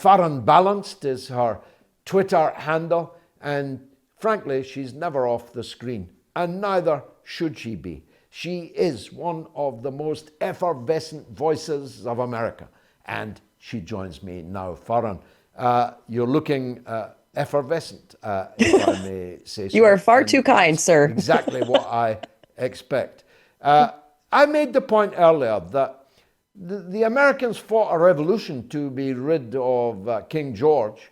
Faran Balanced is her Twitter handle, and frankly, she's never off the screen, and neither should she be. She is one of the most effervescent voices of America, and she joins me now. Faran, you're looking effervescent, if I may say so. You are far too kind, sir. Exactly what I expect. I made the point earlier that the Americans fought a revolution to be rid of King George,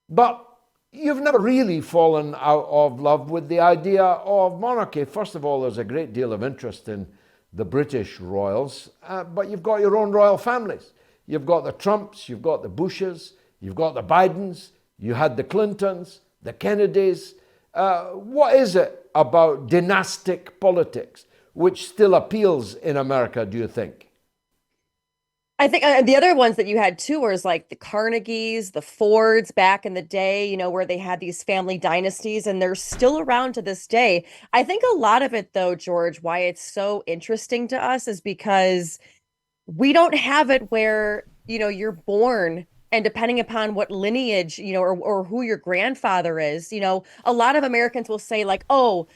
but you've never really fallen out of love with the idea of monarchy. First of all, there's a great deal of interest in the British royals, but you've got your own royal families. You've got the Trumps, you've got the Bushes, you've got the Bidens, you had the Clintons, the Kennedys. What is it about dynastic politics which still appeals in America, do you think? I think the other ones that you had too was like the Carnegies, the Fords back in the day, where they had these family dynasties and they're still around to this day. I think a lot of it, though, George, why it's so interesting to us is because we don't have it where, you're born and depending upon what lineage, or who your grandfather is, a lot of Americans will say like, oh,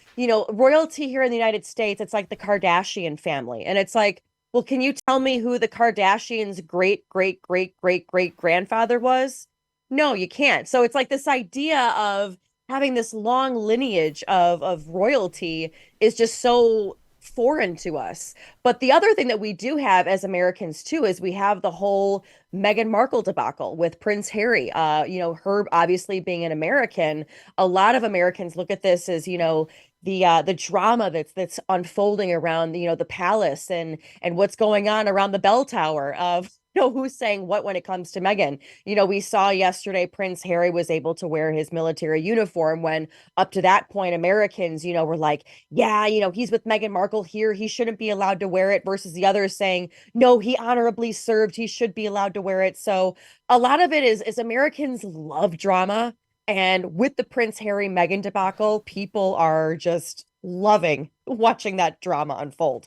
royalty here in the United States, it's like the Kardashian family. And it's like, well, can you tell me who the Kardashians' great, great, great, great, great grandfather was? No, you can't. So it's like this idea of having this long lineage of royalty is just so foreign to us. But the other thing that we do have as Americans too is we have the whole Meghan Markle debacle with Prince Harry. Her obviously being an American, a lot of Americans look at this as, the drama that's unfolding around the palace and what's going on around the bell tower of who's saying what when it comes to Meghan. We saw yesterday Prince Harry was able to wear his military uniform when up to that point Americans were like, yeah, he's with Meghan Markle here, he shouldn't be allowed to wear it, versus the others saying no, he honorably served, he should be allowed to wear it. So a lot of it is Americans love drama. And with the Prince Harry Meghan debacle, people are just loving watching that drama unfold.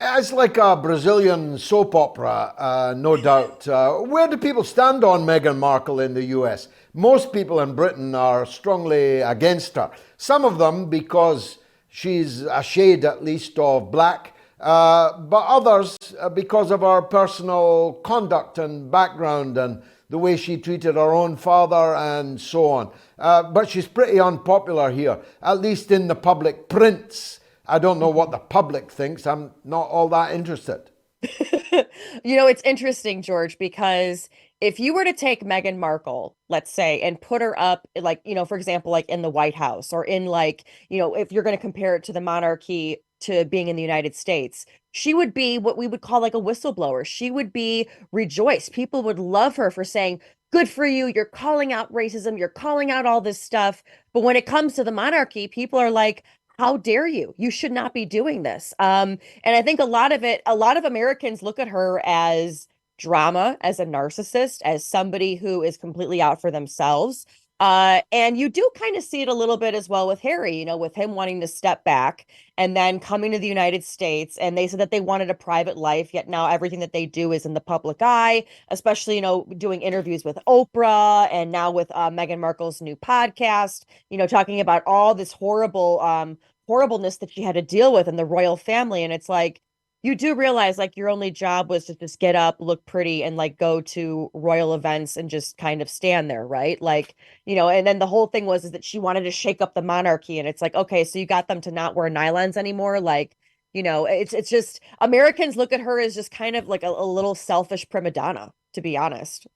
It's like a Brazilian soap opera, no doubt. Where do people stand on Meghan Markle in the US? Most people in Britain are strongly against her. Some of them because she's a shade at least of black, but others because of her personal conduct and background and the way she treated her own father and so on. But she's pretty unpopular here, at least in the public prints. I don't know what the public thinks. I'm not all that interested. It's interesting, George, because if you were to take Meghan Markle, let's say, and put her up, like, for example, like in the White House or in like, if you're going to compare it to the monarchy to being in the United States, she would be what we would call like a whistleblower. She would be rejoiced. People would love her for saying, good for you. You're calling out racism. You're calling out all this stuff. But when it comes to the monarchy, people are like, how dare you? You should not be doing this. And I think a lot of Americans look at her as drama, as a narcissist, as somebody who is completely out for themselves. And you do kind of see it a little bit as well with Harry, with him wanting to step back and then coming to the United States. And they said that they wanted a private life, yet now everything that they do is in the public eye, especially, doing interviews with Oprah and now with Meghan Markle's new podcast, talking about all this horribleness that she had to deal with in the royal family. And it's like, you do realize like your only job was to just get up, look pretty, and like go to royal events and just kind of stand there, right? Like, and then the whole thing was is that she wanted to shake up the monarchy. And it's like, okay, so you got them to not wear nylons anymore. Like, it's just Americans look at her as just kind of like a little selfish prima donna, to be honest.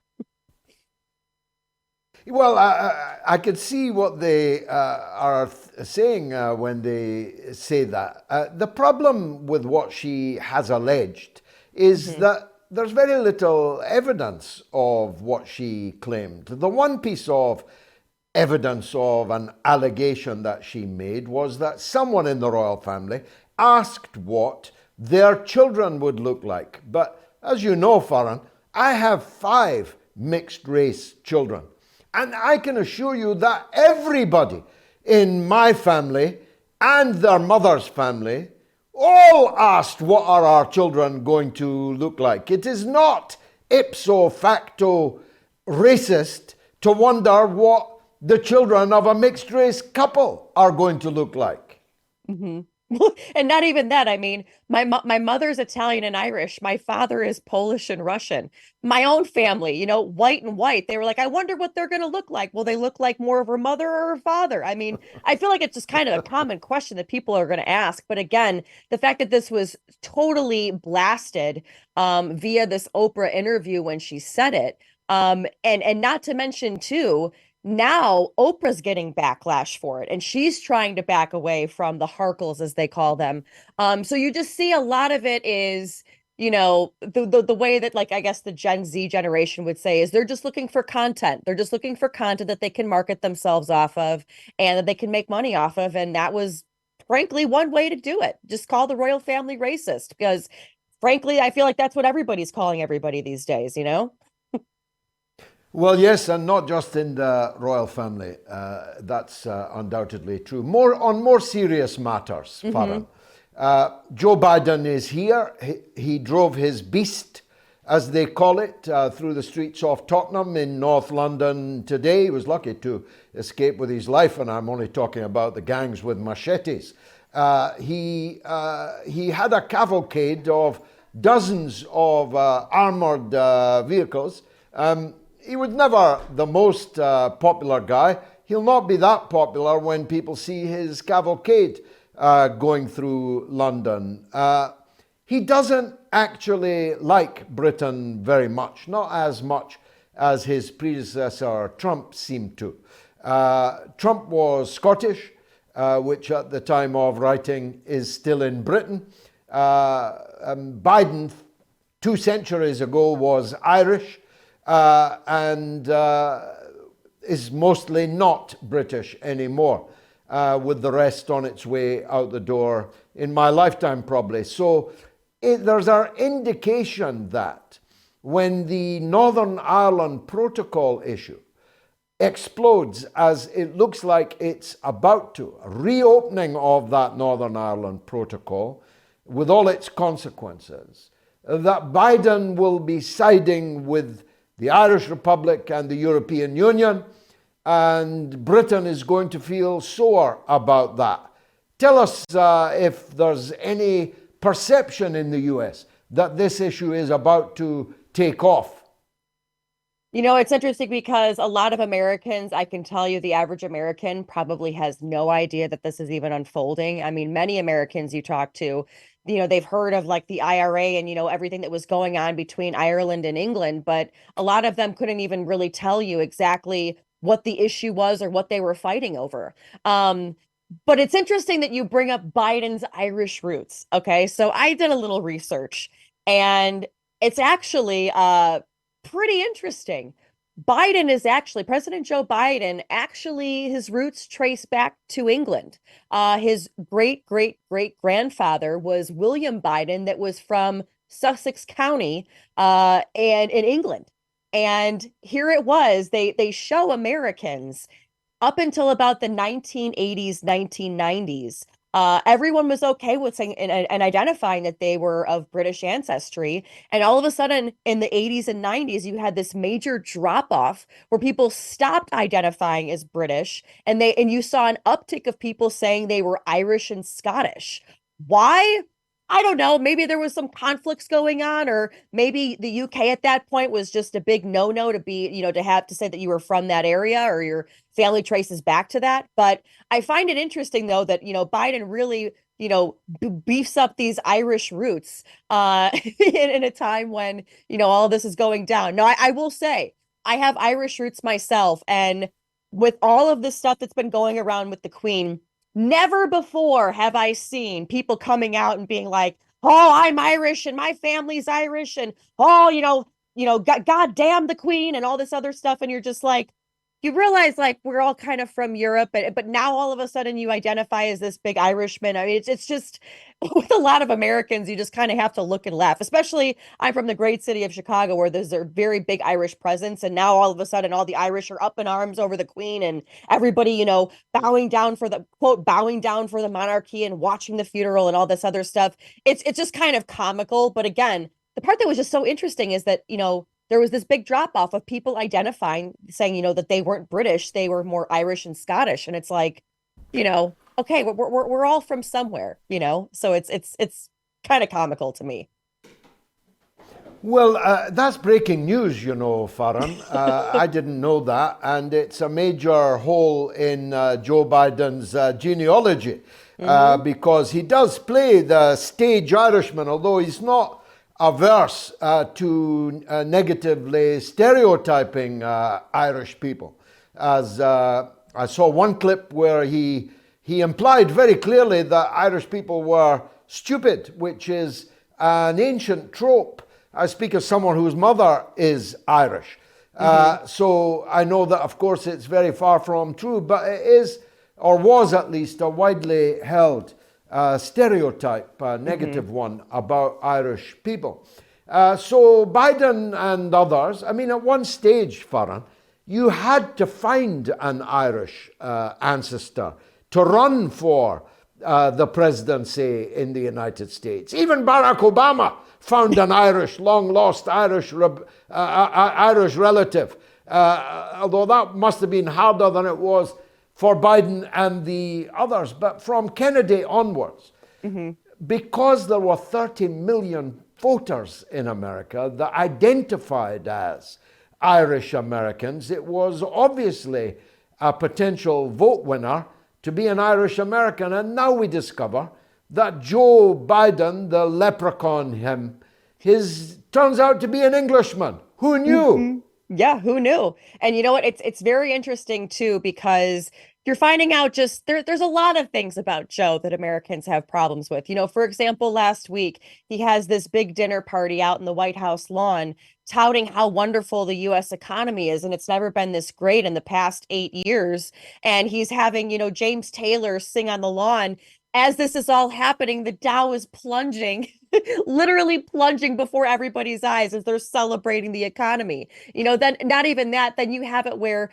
Well, I could see what they are saying when they say that. The problem with what she has alleged is that there's very little evidence of what she claimed. The one piece of evidence of an allegation that she made was that someone in the royal family asked what their children would look like. But as you know, Farron, I have 5 mixed race children. And I can assure you that everybody in my family and their mother's family all asked, what are our children going to look like? It is not ipso facto racist to wonder what the children of a mixed race couple are going to look like. Hmm. And not even that. I mean, my mother's Italian and Irish. My father is Polish and Russian. My own family, white and white. They were like, I wonder what they're going to look like. Will they look like more of her mother or her father? I mean, I feel like it's just kind of a common question that people are going to ask. But again, the fact that this was totally blasted via this Oprah interview when she said it, and not to mention too, now Oprah's getting backlash for it, and she's trying to back away from the Harkles, as they call them. So you just see a lot of it is, the way that, like, I guess the Gen Z generation would say is they're just looking for content. They're just looking for content that they can market themselves off of and that they can make money off of. And that was frankly one way to do it. Just call the royal family racist, because frankly, I feel like that's what everybody's calling everybody these days. Well, yes, and not just in the royal family. That's undoubtedly true. On more serious matters, Farhan. Joe Biden is here. He drove his beast, as they call it, through the streets of Tottenham in North London today. He was lucky to escape with his life, and I'm only talking about the gangs with machetes. He had a cavalcade of dozens of armored vehicles. He was never the most popular guy. He'll not be that popular when people see his cavalcade going through London. He doesn't actually like Britain very much, not as much as his predecessor Trump seemed to. Trump was Scottish, which at the time of writing is still in Britain. Biden, 2 centuries ago, was Irish. And is mostly not British anymore, with the rest on its way out the door in my lifetime, probably. So there's an indication that when the Northern Ireland Protocol issue explodes, as it looks like it's about to, a reopening of that Northern Ireland Protocol with all its consequences, that Biden will be siding with the Irish Republic and the European Union, and Britain is going to feel sore about that. Tell us if there's any perception in the US that this issue is about to take off. It's interesting because a lot of Americans, I can tell you the average American probably has no idea that this is even unfolding. I mean, many Americans you talk to, they've heard of like the IRA and, everything that was going on between Ireland and England, but a lot of them couldn't even really tell you exactly what the issue was or what they were fighting over. But it's interesting that you bring up Biden's Irish roots. Okay, so I did a little research, and it's actually pretty interesting. President Joe Biden, actually, his roots trace back to England. His great, great, great grandfather was William Biden, that was from Sussex County, and in England. And here it was, they show Americans up until about the 1980s, 1990s. Everyone was okay with saying and identifying that they were of British ancestry. And all of a sudden, in the 80s and 90s, you had this major drop off where people stopped identifying as British, and you saw an uptick of people saying they were Irish and Scottish. Why? I don't know. Maybe there was some conflicts going on, or maybe the UK at that point was just a big no-no to be, to have to say that you were from that area or your family traces back to that. But I find it interesting, though, that, Biden really, beefs up these Irish roots in a time when, all this is going down. Now, I will say I have Irish roots myself. And with all of this stuff that's been going around with the Queen, never before have I seen people coming out and being like, "Oh, I'm Irish and my family's Irish," and "Oh, God damn the Queen," and all this other stuff. And you're just like, you realize like we're all kind of from Europe, but now all of a sudden you identify as this big Irishman. I mean, it's just with a lot of Americans, you just kind of have to look and laugh. Especially I'm from the great city of Chicago, where there's a very big Irish presence, and now all of a sudden all the Irish are up in arms over the Queen, and everybody, bowing down for the monarchy and watching the funeral and all this other stuff. It's just kind of comical. But again, the part that was just so interesting is that, there was this big drop off of people identifying, saying, that they weren't British, they were more Irish and Scottish. And it's like, okay, we're all from somewhere, so it's kind of comical to me. Well, that's breaking news, Faran. I didn't know that. And it's a major hole in Joe Biden's genealogy because he does play the stage Irishman, although he's not averse to negatively stereotyping Irish people. As I saw one clip where he implied very clearly that Irish people were stupid, which is an ancient trope. I speak as someone whose mother is Irish. So I know that, of course, it's very far from true, but it is, or was at least, a widely held stereotype, a negative one, about Irish people. So Biden and others, I mean, at one stage, Faran, you had to find an Irish ancestor to run for the presidency in the United States. Even Barack Obama found an Irish, long-lost Irish relative, although that must have been harder than it was for Biden and the others. But from Kennedy onwards, because there were 30 million voters in America that identified as Irish Americans, it was obviously a potential vote winner to be an Irish American. And now we discover that Joe Biden, the leprechaun turns out to be an Englishman. Who knew? Yeah, who knew? And you know what? It's very interesting too, because you're finding out just there's a lot of things about Joe that Americans have problems with. For example, last week he has this big dinner party out in the White House lawn touting how wonderful the US economy is, and it's never been this great in the past 8 years. And he's having, James Taylor sing on the lawn. As this is all happening, the Dow is plunging, literally plunging before everybody's eyes as they're celebrating the economy. Then not even that, then you have it where,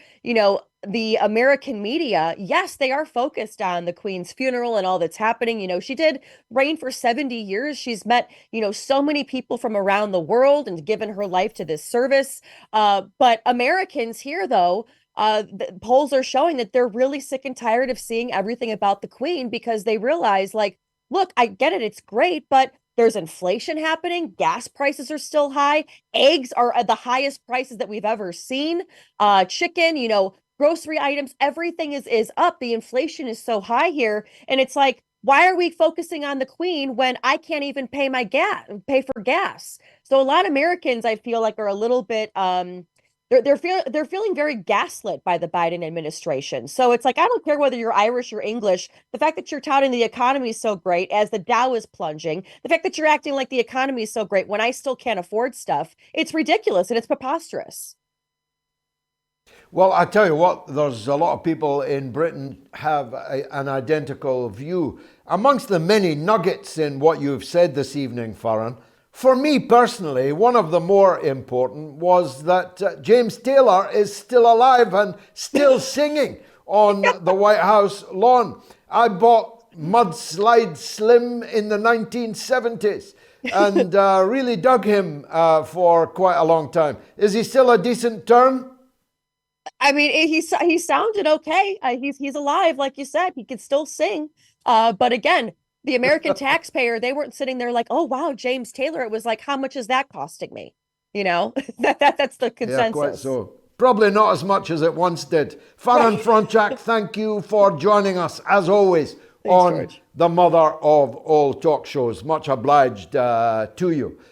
the American media, yes, they are focused on the Queen's funeral and all that's happening. She did reign for 70 years. She's met, so many people from around the world and given her life to this service. But Americans here, though, the polls are showing that they're really sick and tired of seeing everything about the Queen, because they realize, like, look, I get it, it's great, but there's inflation happening. Gas prices are still high. Eggs are at the highest prices that we've ever seen. Chicken, grocery items, everything is up. The inflation is so high here. And it's like, why are we focusing on the Queen when I can't even pay for gas? So a lot of Americans, I feel like, are a little bit they're feeling very gaslit by the Biden administration. So it's like, I don't care whether you're Irish or English. The fact that you're touting the economy is so great as the Dow is plunging, the fact that you're acting like the economy is so great when I still can't afford stuff, it's ridiculous and it's preposterous. Well, I tell you what, there's a lot of people in Britain have an identical view. Amongst the many nuggets in what you've said this evening, Faran, for me personally, one of the more important was that James Taylor is still alive and still singing on the White House lawn. I bought Mudslide Slim in the 1970s and really dug him for quite a long time. Is he still a decent turn? I mean, he sounded okay. He's alive, like you said. He could still sing. But again, the American taxpayer, they weren't sitting there like, oh wow, James Taylor. It was like, how much is that costing me? That's the consensus. Yeah, quite so. Probably not as much as it once did. Faran Fronczak, thank you for joining us as always. Thanks, on George. The mother of all talk shows. Much obliged to you.